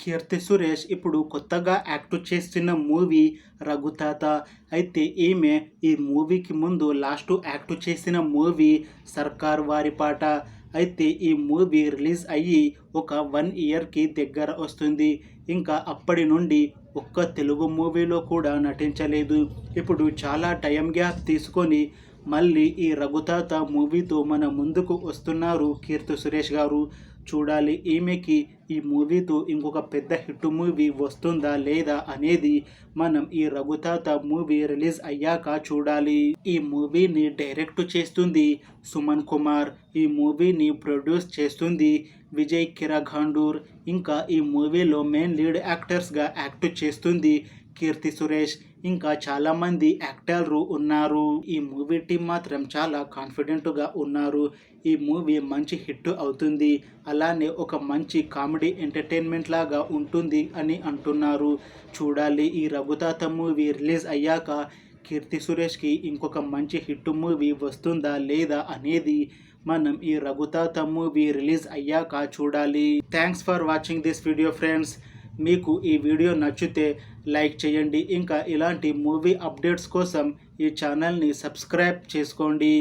కీర్తి సురేష్ ఇప్పుడు కొత్తగా యాక్ట్ చేస్తున్న మూవీ రఘుతాత. అయితే ఈమె ఈ మూవీకి ముందు లాస్ట్ యాక్ట్ చేసిన మూవీ సర్కార్ వారి పాట. అయితే ఈ మూవీ రిలీజ్ అయ్యి ఒక 1 ఇయర్కి దగ్గర వస్తుంది. ఇంకా అప్పటి నుండి ఒక్క తెలుగు మూవీలో కూడా నటించలేదు. ఇప్పుడు చాలా టైం గ్యాప్ తీసుకొని మళ్ళీ ఈ రఘుతాత మూవీతో మన ముందుకు వస్తున్నారు కీర్తి సురేష్ గారు. చూడాలి ఈమెకి ఈ మూవీతో ఇంకొక పెద్ద హిట్ మూవీ వస్తుందా లేదా అనేది మనం ఈ రఘుతాత మూవీ రిలీజ్ అయ్యాక చూడాలి. ఈ మూవీని డైరెక్ట్ చేస్తుంది సుమన్ కుమార్. ఈ మూవీని ప్రొడ్యూస్ చేస్తుంది విజయ్ కిరఘాండూర్. ఇంకా ఈ మూవీలో మెయిన్ లీడ్ యాక్టర్స్గా యాక్ట్ చేస్తుంది కీర్తి సురేష్. ఇంకా చాలామంది యాక్టర్లు ఉన్నారు. ఈ మూవీ టీం మాత్రం చాలా కాన్ఫిడెంట్గా ఉన్నారు. ఈ మూవీ మంచి హిట్ అవుతుంది, అలానే ఒక మంచి కామెడీ ఎంటర్టైన్మెంట్ లాగా ఉంటుంది అని అంటున్నారు. చూడాలి ఈ రఘుతాత మూవీ రిలీజ్ అయ్యాక కీర్తి సురేష్కి ఇంకొక మంచి హిట్ మూవీ వస్తుందా లేదా అనేది మనం ఈ రఘుతాత మూవీ రిలీజ్ అయ్యాక చూడాలి. Thanks for watching this video friends. మీకు ఈ వీడియో నచ్చితే లైక్ చేయండి. ఇంకా ఇలాంటి మూవీ అప్డేట్స్ కోసం ఈ ఛానల్ని సబ్స్క్రైబ్ చేసుకోండి.